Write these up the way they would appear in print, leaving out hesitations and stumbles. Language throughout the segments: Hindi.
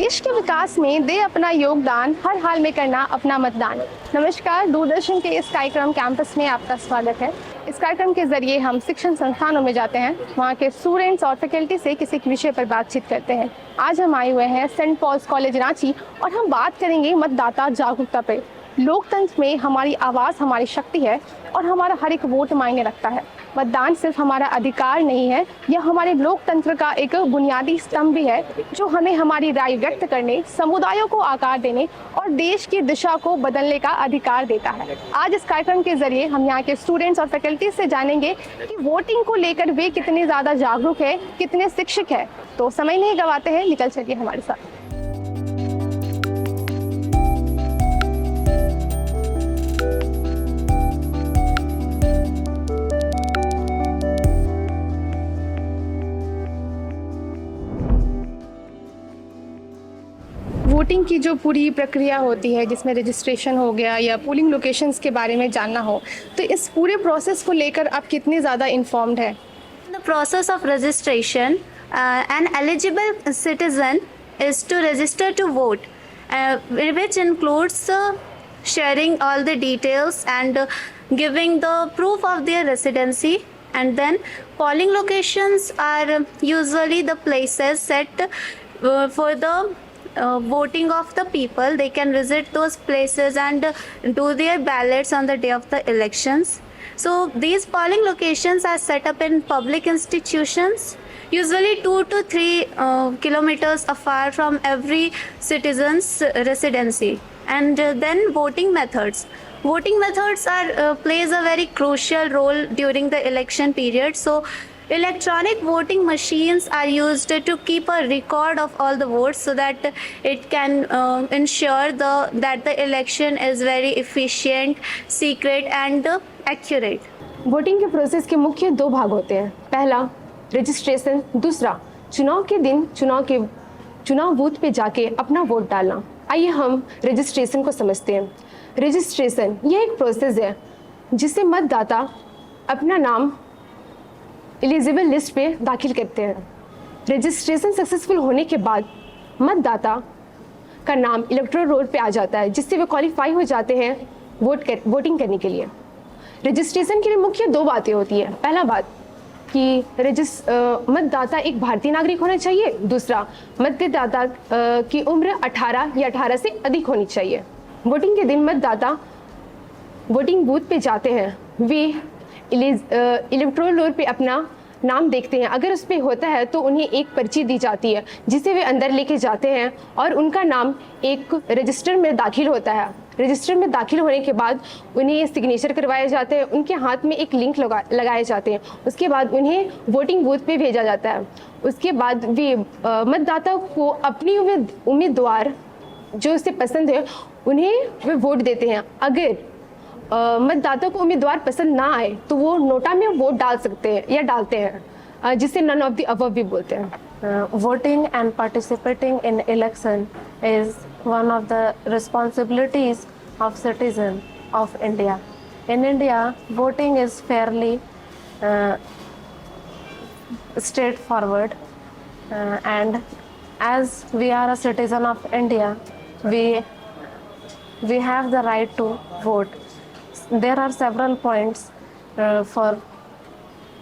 देश के विकास में दे अपना योगदान, हर हाल में करना अपना मतदान। नमस्कार, दूरदर्शन के इस कार्यक्रम कैंपस में आपका स्वागत है। इस कार्यक्रम के जरिए हम शिक्षण संस्थानों में जाते हैं, वहाँ के स्टूडेंट्स और फैकल्टी से किसी विषय पर बातचीत करते हैं। आज हम आए हुए हैं सेंट पॉल्स कॉलेज रांची और हम बात करेंगे मतदाता जागरूकता पे। लोकतंत्र में हमारी आवाज़ हमारी शक्ति है और हमारा हर एक वोट मायने रखता है। मतदान सिर्फ हमारा अधिकार नहीं है, यह हमारे लोकतंत्र का एक बुनियादी स्तंभ भी है जो हमें हमारी राय व्यक्त करने, समुदायों को आकार देने और देश की दिशा को बदलने का अधिकार देता है। आज इस कार्यक्रम के जरिए हम यहाँ के स्टूडेंट्स और फैकल्टी से जानेंगे कि वोटिंग को लेकर वे कितने ज़्यादा जागरूक है, कितने शिक्षित है। तो समय नहीं गवाते हैं, निकल चलिए हमारे साथ। वोटिंग की जो पूरी प्रक्रिया होती है, जिसमें रजिस्ट्रेशन हो गया या पोलिंग लोकेशंस के बारे में जानना हो, तो इस पूरे प्रोसेस को लेकर आप कितने ज़्यादा इन्फॉर्म्ड हैं? The process of registration, an eligible citizen is to register to vote, which includes sharing all the details and giving the proof of their residency. And then polling locations are usually the places set for the voting of the people. They can visit those places and do their ballots on the day of the elections. So these polling locations are set up in public institutions, usually 2 to 3 kilometers afar from every citizen's residency. And then voting methods. Voting methods are plays a very crucial role during the election period. So electronic voting machines are used to keep a record of all the votes so that it can ensure that the election is very efficient, secret and accurate. Voting के प्रोसेस के मुख्य 2 भाग होते हैं। पहला रजिस्ट्रेशन, दूसरा चुनाव के दिन चुनाव बूथ पे जाके अपना वोट डालना। आइए हम रजिस्ट्रेशन को समझते हैं। रजिस्ट्रेशन यह एक प्रोसेस है जिससे मतदाता अपना नाम एलिजिबल लिस्ट पे दाखिल करते हैं। रजिस्ट्रेशन सक्सेसफुल होने के बाद मतदाता का नाम इलेक्टोरल रोल पे आ जाता है, जिससे वे क्वालिफाई हो जाते हैं वोटिंग करने के लिए। रजिस्ट्रेशन के लिए मुख्य 2 बातें होती है। पहला बात कि मतदाता एक भारतीय नागरिक होना चाहिए, दूसरा मतदाता की उम्र 18 या 18 से अधिक होनी चाहिए। वोटिंग के दिन मतदाता वोटिंग बूथ पे जाते हैं, वे इलेक्टोरल रोल पे अपना नाम देखते हैं। अगर उस पर होता है तो उन्हें एक पर्ची दी जाती है जिसे वे अंदर लेके जाते हैं और उनका नाम एक रजिस्टर में दाखिल होता है। रजिस्टर में दाखिल होने के बाद उन्हें सिग्नेचर करवाए जाते हैं, उनके हाथ में एक लिंक लगाए जाते हैं। उसके बाद उन्हें वोटिंग बूथ पे भेजा जाता है। उसके बाद वे मतदाता को अपनी उम्मीदवार जो उसे पसंद है उन्हें वे वोट देते हैं। अगर मतदाता को उम्मीदवार पसंद ना आए तो वो नोटा में वोट डाल सकते हैं या डालते हैं, जिसे नन ऑफ द अबव भी बोलते हैं। Voting and participating in election is one of the responsibilities of citizen of India. In India, voting is fairly straightforward, and as we are a citizen of India, we have the right to vote. There are several points for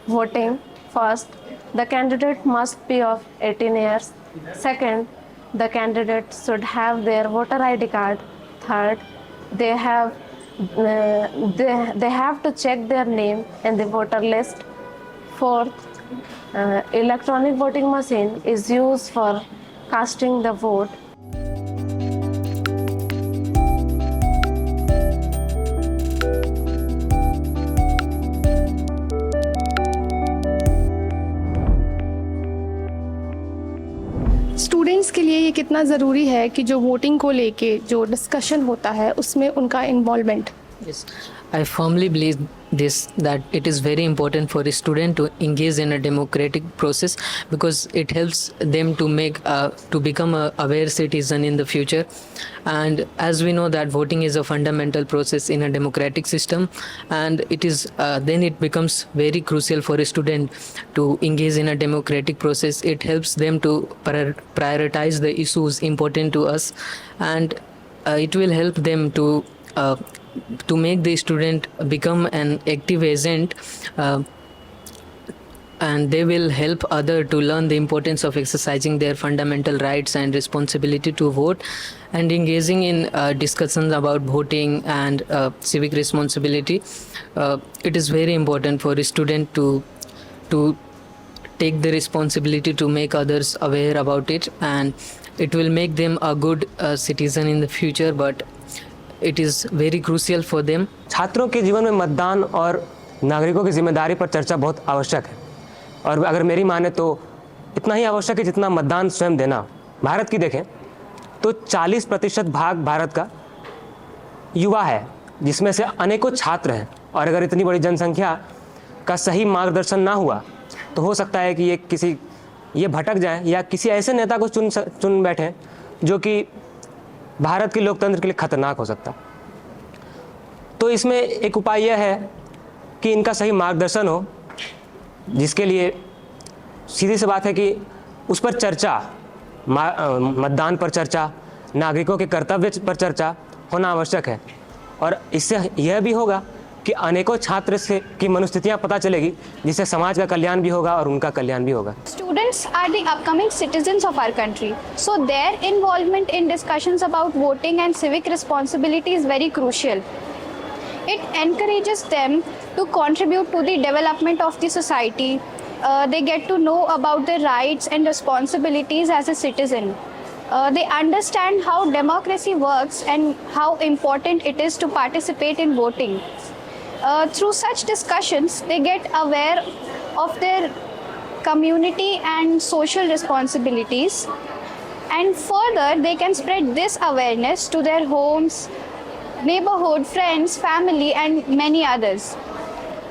voting. First, the candidate must be of 18 years. Second, the candidate should have their voter ID card. Third, they have to check their name in the voter list. Fourth, electronic voting machine is used for casting the vote. Students के लिए ये कितना ज़रूरी है कि जो वोटिंग को लेके जो डिस्कशन होता है उसमें उनका involvement? Yes, I firmly believe this, that it is very important for a student to engage in a democratic process, because it helps them to become a aware citizen in the future. And as we know that voting is a fundamental process in a democratic system, and it is then it becomes very crucial for a student to engage in a democratic process. It helps them to prioritize the issues important to us, and it will help them to make the student become an active agent, and they will help other to learn the importance of exercising their fundamental rights and responsibility to vote, and engaging in discussions about voting and civic responsibility. It is very important for a student to take the responsibility to make others aware about it, and it will make them a good citizen in the future, but it is very crucial for them. छात्रों के जीवन में मतदान और नागरिकों की जिम्मेदारी पर चर्चा बहुत आवश्यक है, और अगर मेरी माने तो इतना ही आवश्यक है जितना मतदान स्वयं देना। भारत की देखें तो 40% भाग भारत का युवा है, जिसमें से अनेकों छात्र हैं, और अगर इतनी बड़ी जनसंख्या का सही मार्गदर्शन ना हुआ तो हो सकता है कि ये भटक जाएं या किसी ऐसे नेता को चुन बैठें जो कि भारत के लोकतंत्र के लिए खतरनाक हो सकता। तो इसमें एक उपाय यह है कि इनका सही मार्गदर्शन हो, जिसके लिए सीधी सी बात है कि उस पर चर्चा, मतदान पर चर्चा, नागरिकों के कर्तव्य पर चर्चा होना आवश्यक है, और इससे यह भी होगा कि अनेकों छात्र से की मनोस्थितियाँ पता चलेगी, जिससे समाज का कल्याण भी होगा और उनका कल्याण भी होगा। Students are the upcoming citizens of our country, so their involvement in discussions about voting and civic responsibility is very crucial. It encourages them to contribute to the development of the society. They get to know about their rights and responsibilities as a citizen. They understand how democracy works and how important it is to participate in voting. Through such discussions, they get aware of their community and social responsibilities, and further they can spread this awareness to their homes, neighborhood, friends, family, and many others.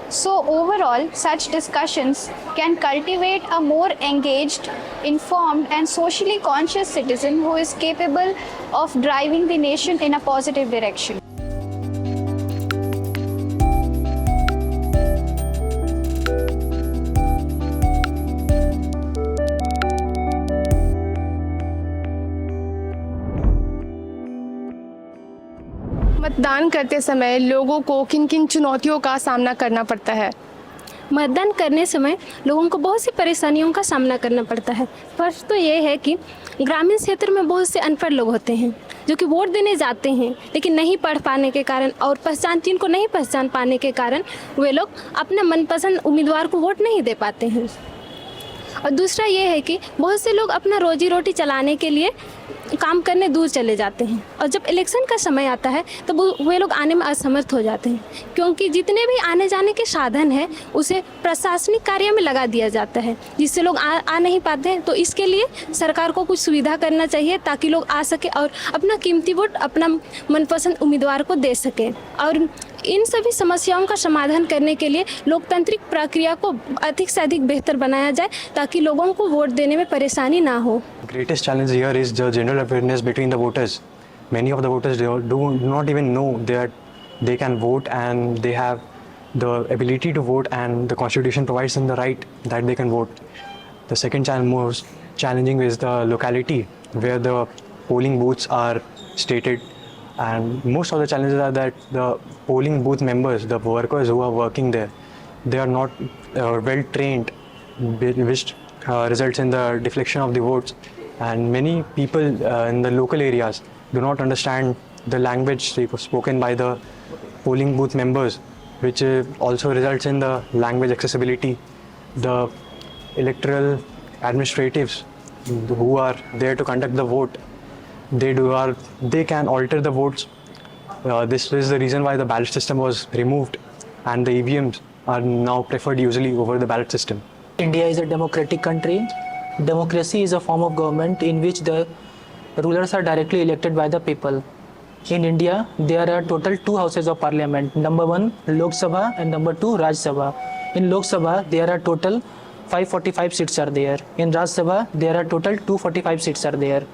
So overall, such discussions can cultivate a more engaged, informed, and socially conscious citizen who is capable of driving the nation in a positive direction. मतदान करते समय लोगों को किन किन चुनौतियों का सामना करना पड़ता है? मतदान करने समय लोगों को बहुत सी परेशानियों का सामना करना पड़ता है। फर्स्ट तो ये है कि ग्रामीण क्षेत्र में बहुत से अनपढ़ लोग होते हैं जो कि वोट देने जाते हैं, लेकिन नहीं पढ़ पाने के कारण और जिनको नहीं पहचान पाने के कारण वे लोग अपना मनपसंद उम्मीदवार को वोट नहीं दे पाते हैं। और दूसरा ये है कि बहुत से लोग अपना रोजी रोटी चलाने के लिए काम करने दूर चले जाते हैं, और जब इलेक्शन का समय आता है तो वे लोग आने में असमर्थ हो जाते हैं, क्योंकि जितने भी आने जाने के साधन हैं उसे प्रशासनिक कार्य में लगा दिया जाता है, जिससे लोग आ नहीं पाते हैं। तो इसके लिए सरकार को कुछ सुविधा करना चाहिए ताकि लोग आ सके और अपना कीमती वोट अपना मनपसंद उम्मीदवार को दे सकें। और इन सभी समस्याओं का समाधान करने के लिए लोकतांत्रिक प्रक्रिया को अधिक से अधिक बेहतर बनाया जाए ताकि लोगों को वोट देने में परेशानी ना हो। Greatest challenge here is the general awareness between the voters. Many of the voters do not even know that they can vote and they have the ability to vote, and the constitution provides them the right that they can vote. The second challenge, most challenging, is the locality where the polling booths are stated, and most of the challenges are that the polling booth members, the workers who are working there, they are not well trained, which results in the deflection of the votes. And many people in the local areas do not understand the language spoken by the polling booth members, which also results in the language accessibility. The electoral administratives who are there to conduct the vote, they can alter the votes. This is the reason why the ballot system was removed, and the EVMs are now preferred usually over the ballot system. India is a democratic country. Democracy is a form of government in which the rulers are directly elected by the people. In India, there are total 2 houses of parliament. Number 1, Lok Sabha, and number 2, Raj Sabha. In Lok Sabha, there are total 545 seats are there. In Raj Sabha, there are total 245 seats are there.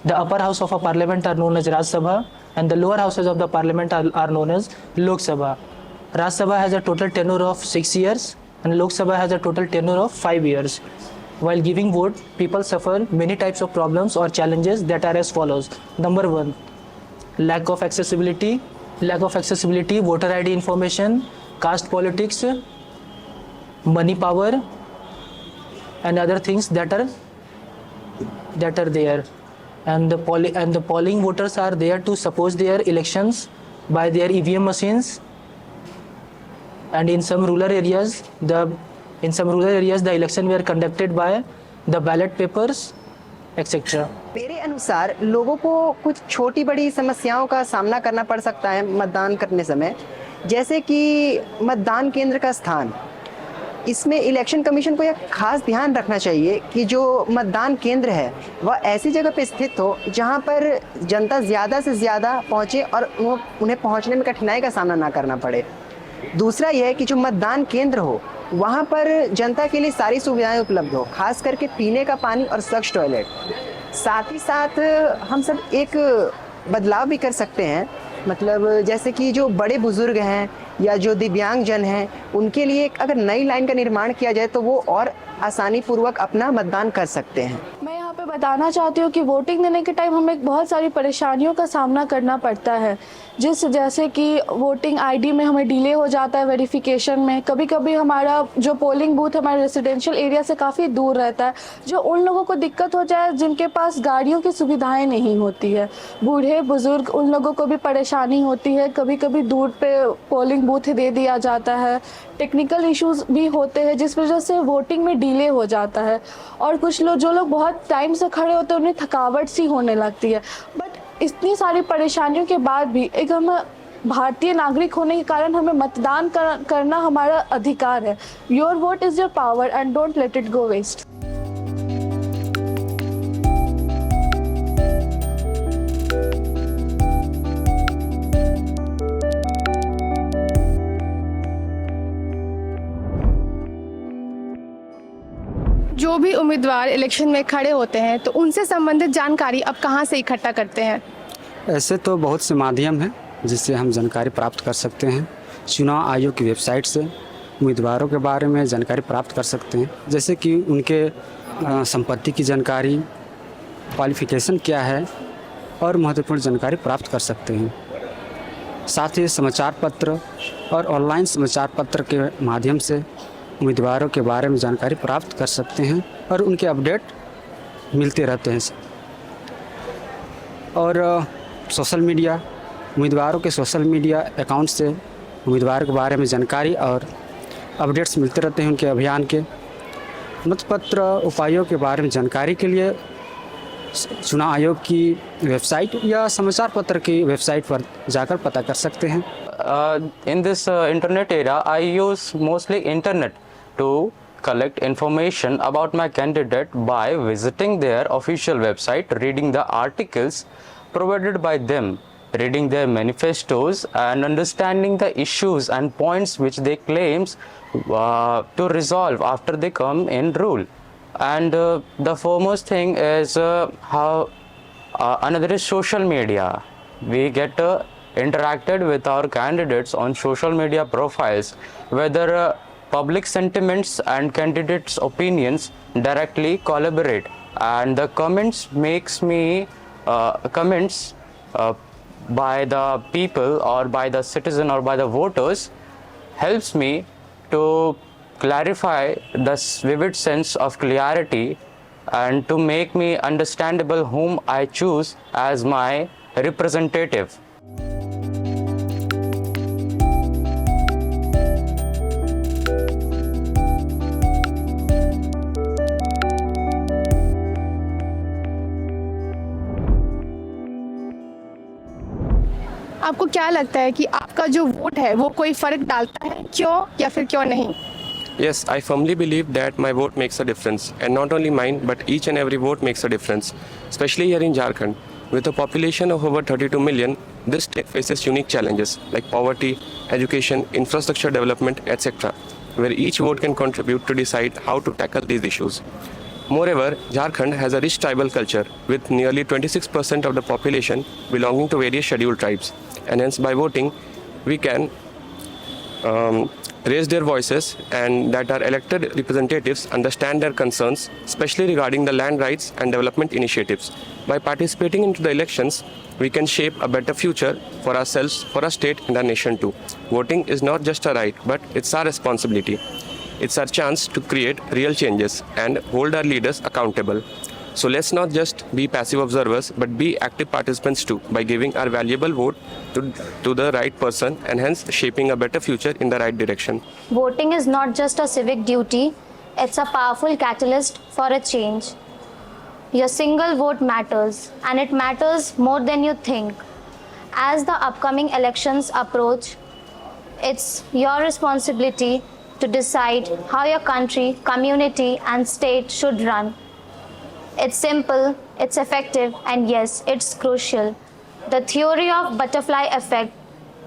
The upper house of a parliament are known as Raj Sabha, and the lower houses of the parliament are known as Lok Sabha. Raj Sabha has a total tenure of 6 years, and Lok Sabha has a total tenure of 5 years. While giving vote, people suffer many types of problems or challenges that are as follows. Number 1, lack of accessibility, voter ID information, caste politics, money power, and other things that are there. And the polling voters are there to support their elections by their EVM machines. And in some rural areas, the election were conducted by the ballot papers, etc. मेरे अनुसार लोगों को कुछ छोटी बड़ी समस्याओं का सामना करना पड़ सकता है मतदान करने समय, जैसे कि मतदान केंद्र का स्थान। इसमें इलेक्शन कमीशन को यह खास ध्यान रखना चाहिए कि जो मतदान केंद्र है वह ऐसी जगह पर स्थित हो जहां पर जनता ज़्यादा से ज़्यादा पहुंचे और उन्हें पहुंचने में कठिनाई का सामना ना करना पड़े। दूसरा यह है कि जो मतदान केंद्र हो वहाँ पर जनता के लिए सारी सुविधाएं उपलब्ध हो, खास करके पीने का पानी और स्वच्छ टॉयलेट। साथ ही साथ हम सब एक बदलाव भी कर सकते हैं, मतलब जैसे कि जो बड़े बुजुर्ग हैं या जो दिव्यांग जन हैं उनके लिए अगर नई लाइन का निर्माण किया जाए तो वो और आसानी पूर्वक अपना मतदान कर सकते हैं। मैं यहाँ पे बताना चाहती हूँ कि वोटिंग देने के टाइम हमें बहुत सारी परेशानियों का सामना करना पड़ता है, जैसे कि वोटिंग आईडी में हमें डिले हो जाता है वेरिफिकेशन में। कभी कभी हमारा जो पोलिंग बूथ हमारे रेजिडेंशियल एरिया से काफ़ी दूर रहता है, जो उन लोगों को दिक्कत हो जाए जिनके पास गाड़ियों की सुविधाएं नहीं होती है। बूढ़े बुजुर्ग उन लोगों को भी परेशानी होती है, कभी कभी दूर पे पोलिंग बूथ दे दिया जाता है। टेक्निकल इश्यूज भी होते हैं जिस वजह से वोटिंग में डिले हो जाता है, और कुछ लोग जो लोग बहुत टाइम से खड़े होते हैं उन्हें थकावट सी होने लगती है। बट इतनी सारी परेशानियों के बाद भी एक हम भारतीय नागरिक होने के कारण हमें मतदान करना हमारा अधिकार है। Your vote is your power and don't let it go waste. जो भी उम्मीदवार इलेक्शन में खड़े होते हैं तो उनसे संबंधित जानकारी अब कहाँ से इकट्ठा करते हैं? ऐसे तो बहुत से माध्यम हैं जिससे हम जानकारी प्राप्त कर सकते हैं। चुनाव आयोग की वेबसाइट से उम्मीदवारों के बारे में जानकारी प्राप्त कर सकते हैं, जैसे कि उनके संपत्ति की जानकारी, क्वालिफिकेशन क्या है और महत्वपूर्ण जानकारी प्राप्त कर सकते हैं। साथ ही समाचार पत्र और ऑनलाइन समाचार पत्र के माध्यम से उम्मीदवारों के बारे में जानकारी प्राप्त कर सकते हैं और उनके अपडेट मिलते रहते हैं। और सोशल मीडिया, उम्मीदवारों के सोशल मीडिया अकाउंट से उम्मीदवार के बारे में जानकारी और अपडेट्स मिलते रहते हैं उनके अभियान के। मतपत्र उपायों के बारे में जानकारी के लिए चुनाव आयोग की वेबसाइट या समाचार पत्र की वेबसाइट पर जाकर पता कर सकते हैं। In this internet era, I use mostly internet to collect information about my candidate by visiting their official website, reading the articles provided by them, reading their manifestos and understanding the issues and points which they claims to resolve after they come in rule. And the foremost thing is how another is social media. We get interacted with our candidates on social media profiles, whether public sentiments and candidates' opinions directly collaborate, and the comments makes me comments by the people or by the citizen or by the voters helps me to clarify the vivid sense of clarity and to make me understandable whom I choose as my representative. आपको क्या लगता है कि आपका जो वोट है वो कोई फ़र्क डालता है, क्यों या फिर क्यों नहीं? Yes, I firmly believe that my vote makes a difference, and not only mine, but each and every vote makes a difference, especially here in Jharkhand. With a population of over 32 million, this state faces unique challenges like poverty, education, infrastructure development, etc., where each vote can contribute to decide how to tackle these issues. Moreover, Jharkhand has a rich tribal culture with nearly 26% of the population belonging to various scheduled tribes, and hence by voting, we can raise their voices and that our elected representatives understand their concerns, especially regarding the land rights and development initiatives. By participating into the elections, we can shape a better future for ourselves, for our state and our nation too. Voting is not just a right, but it's our responsibility. It's our chance to create real changes and hold our leaders accountable. So let's not just be passive observers, but be active participants too, by giving our valuable vote to the right person and hence shaping a better future in the right direction. Voting is not just a civic duty, it's a powerful catalyst for a change. Your single vote matters, and it matters more than you think. As the upcoming elections approach, it's your responsibility to decide how your country, community, and state should run. It's simple, it's effective, and yes, it's crucial. The theory of butterfly effect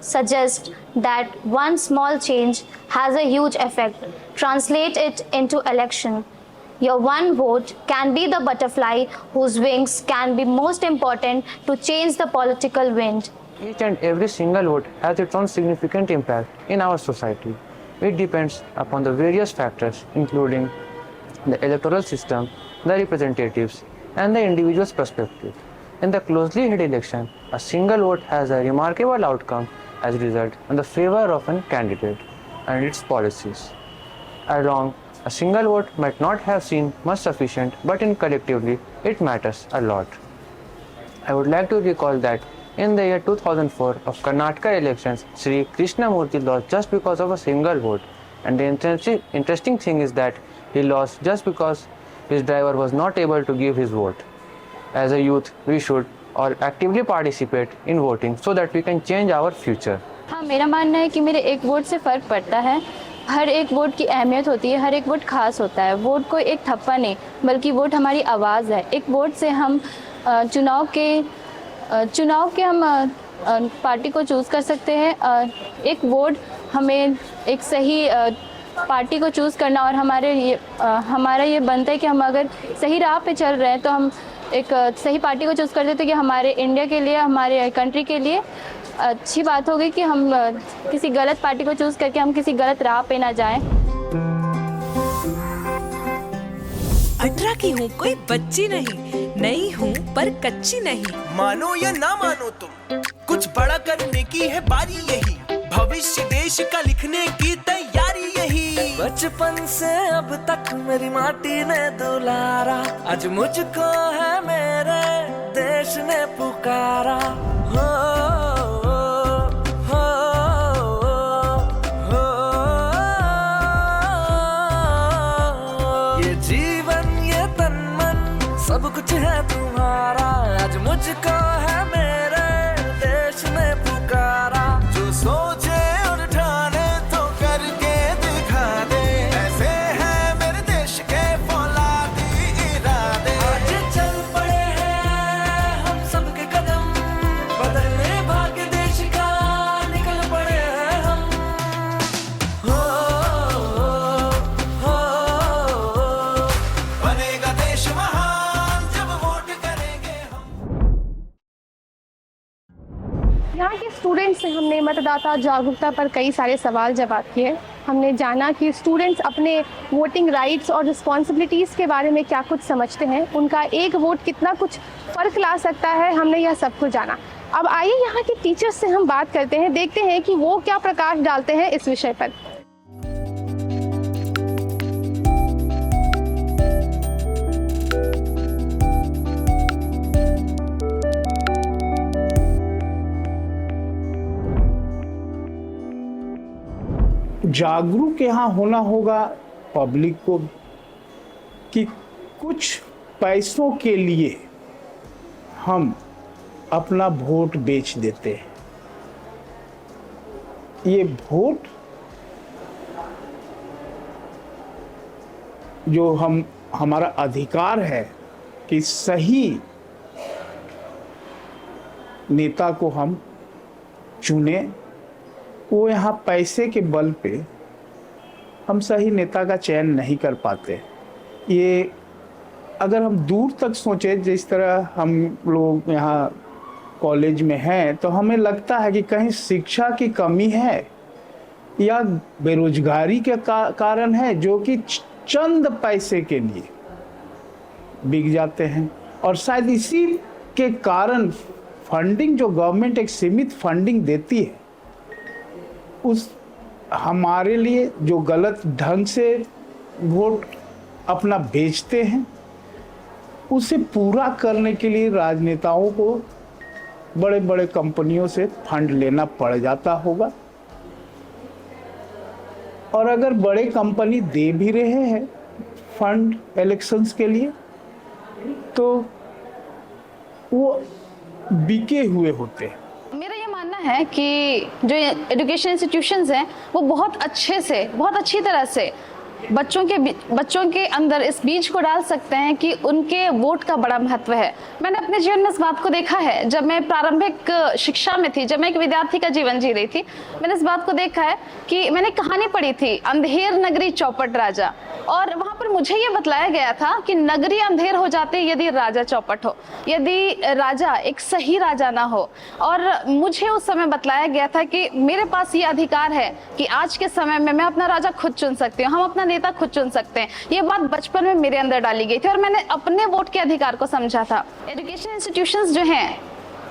suggests that one small change has a huge effect. Translate it into election. Your one vote can be the butterfly whose wings can be most important to change the political wind. Each and every single vote has its own significant impact in our society. It depends upon the various factors, including the electoral system, the representatives, and the individual's perspective. In the closely held election, a single vote has a remarkable outcome as a result in the favor of a candidate and its policies. Along, a single vote might not have seemed much sufficient, but in collectively, it matters a lot. I would like to recall that in the year 2004 of Karnataka elections, Sri Krishnamurthy lost just because of a single vote. And the interesting thing is that he lost just because his driver was not able to give his vote. As a youth, we should all actively participate in voting so that we can change our future. हाँ, मेरा मानना है कि मेरे एक वोट से फ़र्क पड़ता है. हर एक वोट की अहमियत होती है, हर एक वोट खास होता है. वोट कोई एक थप्पा नहीं, बल्कि वोट हमारी आवाज़ है. एक वोट से हम चुनाव के हम पार्टी को चूज़ कर सकते हैं. एक वोट हमें एक सही पार्टी को चूज़ करना, और हमारा ये बनता है कि हम अगर सही राह पे चल रहे हैं तो हम एक सही पार्टी को चूज़ कर देते हैं कि हमारे इंडिया के लिए, हमारे कंट्री के लिए अच्छी बात होगी कि हम किसी गलत पार्टी को चूज़ करके हम किसी गलत राह पे ना जाएं. 18 की हूँ, कोई बच्ची नहीं, नई हूँ पर कच्ची नहीं. मानो या ना मानो तुम, कुछ बड़ा करने की है बारी यही. भविष्य देश का लिखने की तैयारी यही. बचपन से अब तक मेरी माटी ने दुलारा, आज मुझको है मेरे देश ने पुकारा. हो, हो, हो, ये जीवन ये तन मन सब कुछ है तुम्हारा. आज मुझको है मेरे देश ने पुकारा. जो सोचे और ठाने तो करके दिखा दे, ऐसे हैं मेरे देश के फौलादी इरादे. आज चल पड़े हैं हम सबके कदम, बदलने भाग्य देश का निकल पड़े हैं हम. हो, हो, हो, बनेगा देश महान जब वोट करेंगे हम. यहाँ के स्टूडेंट्स से हमने मतदाता जागरूकता पर कई सारे सवाल जवाब किए. हमने जाना कि स्टूडेंट्स अपने वोटिंग राइट्स और रिस्पॉन्सिबिलिटीज़ के बारे में क्या कुछ समझते हैं, उनका एक वोट कितना कुछ फ़र्क ला सकता है. हमने यह सब कुछ जाना. अब आइए यहाँ के टीचर्स से हम बात करते हैं, देखते हैं कि वो क्या प्रकाश डालते हैं इस विषय पर. जागरूक यहाँ होना होगा पब्लिक को कि कुछ पैसों के लिए हम अपना वोट बेच देते हैं. ये वोट जो हमारा अधिकार है कि सही नेता को हम चुने, वो यहाँ पैसे के बल पे हम सही नेता का चयन नहीं कर पाते। ये अगर हम दूर तक सोचें, जिस तरह हम लोग यहाँ कॉलेज में हैं, तो हमें लगता है कि कहीं शिक्षा की कमी है या बेरोजगारी के कारण है, जो कि चंद पैसे के लिए बिक जाते हैं। और शायद इसी के कारण फंडिंग, जो गवर्नमेंट एक सीमित फंडिंग देती है, उस हमारे लिए जो गलत ढंग से वोट अपना बेचते हैं, उसे पूरा करने के लिए राजनेताओं को बड़े बड़े कंपनियों से फंड लेना पड़ जाता होगा। और अगर बड़े कंपनी दे भी रहे हैं फंड इलेक्शंस के लिए, तो वो बिके हुए होते हैं। मेरा ये मानना है कि जो एजुकेशन इंस्टीट्यूशंस हैं वो बहुत अच्छी तरह से बच्चों के अंदर इस बीज को डाल सकते हैं कि उनके वोट का बड़ा महत्व है। मैंने अपने जीवन में इस बात को देखा है। जब मैं प्रारंभिक शिक्षा में थी, जब मैं एक विद्यार्थी का जीवन जी रही थी, मैंने इस बात को देखा है कि मैंने कहानी पढ़ी थी अंधेर नगरी चौपट राजा, और वहां पर मुझे ये बतलाया गया था कि नगरी अंधेर हो जाती है यदि राजा चौपट हो, यदि राजा एक सही राजा ना हो। और मुझे उस समय बतलाया गया था कि मेरे पास ये अधिकार है कि आज के समय में मैं अपना राजा खुद चुन सकती हूँ, हम अपना नेता खुद चुन सकते हैं। ये बात बचपन में मेरे अंदर डाली गई थी और मैंने अपने वोट के अधिकार को समझा था। एजुकेशन इंस्टीट्यूशंस जो हैं,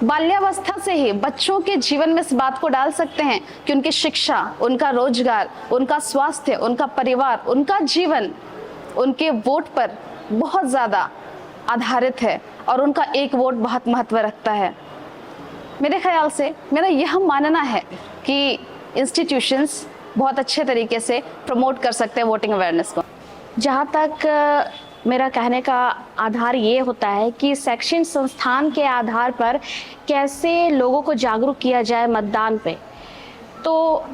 बाल्यावस्था से ही बच्चों के जीवन में इस बात को डाल सकते हैं कि उनकी शिक्षा, उनका रोजगार, उनका स्वास्थ्य, उनका परिवार, उनका जीवन उनके वोट पर बहुत ज्यादा आधारित है और उनका एक वोट बहुत महत्व रखता है। मेरे ख्याल से मेरा यह मानना है कि इंस्टीट्यूशंस बहुत अच्छे तरीके से प्रमोट कर सकते हैं वोटिंग अवेयरनेस को। जहाँ तक मेरा कहने का आधार ये होता है कि शैक्षणिक संस्थान के आधार पर कैसे लोगों को जागरूक किया जाए मतदान पे, तो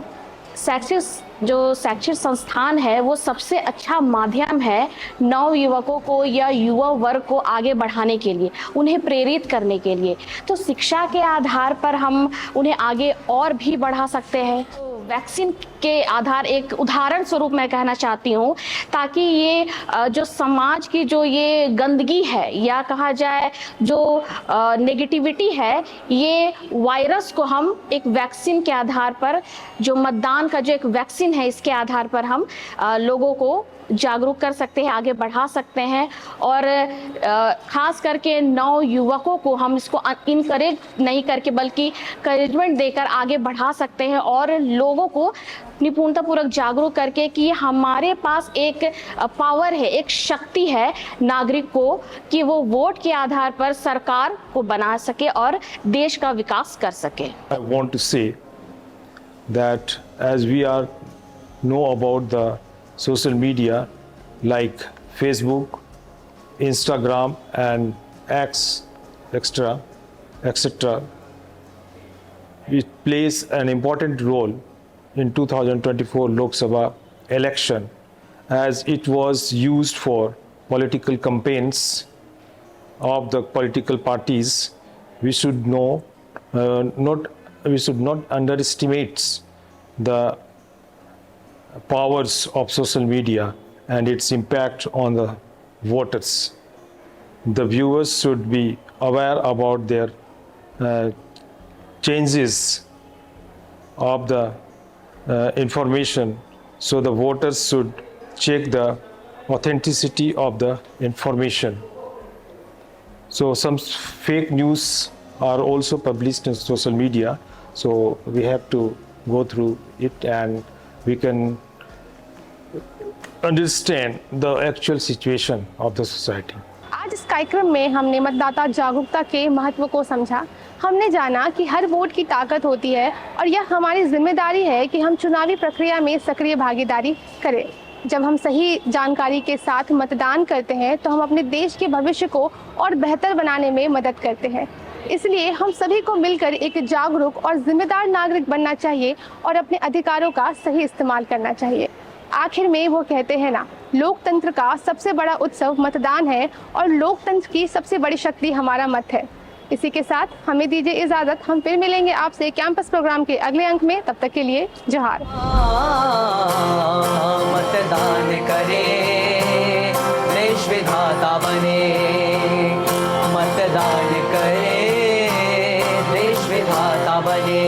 शैक्षिक संस्थान है वो सबसे अच्छा माध्यम है नव युवकों को या युवा वर्ग को आगे बढ़ाने के लिए, उन्हें प्रेरित करने के लिए। तो शिक्षा के आधार पर हम उन्हें आगे और भी बढ़ा सकते हैं। वैक्सीन के आधार एक उदाहरण स्वरूप मैं कहना चाहती हूँ, ताकि ये जो समाज की जो ये गंदगी है या कहा जाए जो नेगेटिविटी है, ये वायरस को हम एक वैक्सीन के आधार पर, जो मतदान का जो एक वैक्सीन है, इसके आधार पर हम लोगों को जागरूक कर सकते हैं, आगे बढ़ा सकते हैं। और खास करके नव युवकों को हम इसको इनकरेज नहीं करके बल्कि करेजमेंट देकर आगे बढ़ा सकते हैं और लोगों को निपुणतापूर्वक जागरूक करके कि हमारे पास एक पावर है, एक शक्ति है नागरिक को, कि वो वोट के आधार पर सरकार को बना सके और देश का विकास कर सके। I want to say that as we are know about the social media like Facebook, Instagram and X, etc. It plays an important role in 2024 Lok Sabha election, as it was used for political campaigns of the political parties. We should know, we should not underestimate the powers of social media and its impact on the voters. The viewers should be aware about their changes of the information, so the voters should check the authenticity of the information. So some fake news are also published in social media, so we have to go through it and we can understand the actual situation of the society. आज इस कार्यक्रम में हमने मतदाता जागरूकता के महत्व को समझा। हमने जाना कि हर वोट की ताकत होती है और यह हमारी जिम्मेदारी है कि हम चुनावी प्रक्रिया में सक्रिय भागीदारी करें। जब हम सही जानकारी के साथ मतदान करते हैं तो हम अपने देश के भविष्य को और बेहतर बनाने में मदद करते हैं। इसलिए हम सभी को मिलकर एक जागरूक और जिम्मेदार नागरिक बनना चाहिए और अपने अधिकारों का सही इस्तेमाल करना चाहिए। आखिर में वो कहते हैं ना, लोकतंत्र का सबसे बड़ा उत्सव मतदान है और लोकतंत्र की सबसे बड़ी शक्ति हमारा मत है। इसी के साथ हमें दीजिए इजाज़त। हम फिर मिलेंगे आपसे कैंपस प्रोग्राम के अगले अंक में। तब तक के लिए जोहार। मतदान करें, देश विधाता बने। मतदान करें, देश विधाता बने।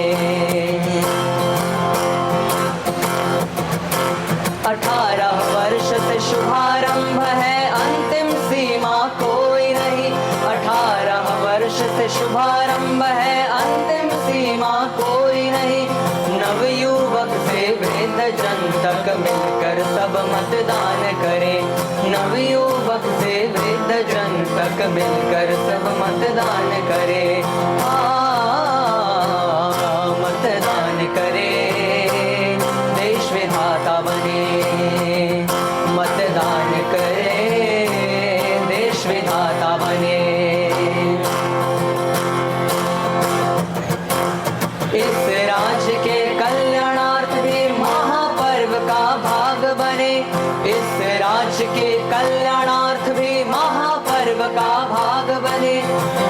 18 वर्ष से शुभारंभ है, अंतिम सीमा कोई नहीं। 18 वर्ष से शुभारंभ है, अंतिम सीमा कोई नहीं। नवयुवक से वृद्ध जन तक मिलकर सब मतदान करें। नवयुवक से वृद्ध जन तक मिलकर सब मतदान करें। मतदान करें, देश विधाता बने। मतदान करें, देश विधाता बने। इस राज्य के कल्याणार्थ भी महापर्व का भाग बने। इस राज्य के कल्याणार्थ भी महापर्व का भाग बने।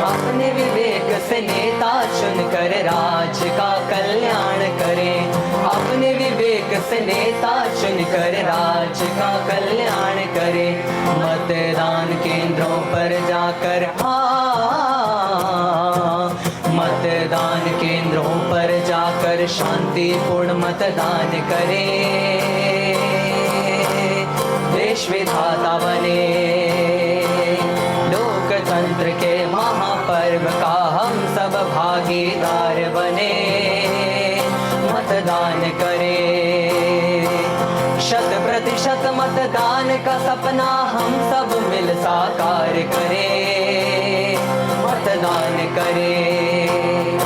अपने विवेक से नेता चुनकर राज्य का कल्याण करें। अपने विवेक से नेता चुनकर राज्य का कल्याण करें। मतदान केंद्रों पर जाकर मतदान केंद्रों पर जाकर शांतिपूर्ण मतदान करें। देश विधाता बने। लोकतंत्र के महापर्व का हम सब भागीदार बने। मतदान करें, 100% मतदान का सपना हम सब मिल साकार करें। मतदान करें,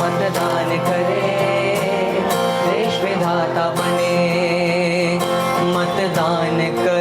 मतदान करें, देश विधाता बने। मतदान करें।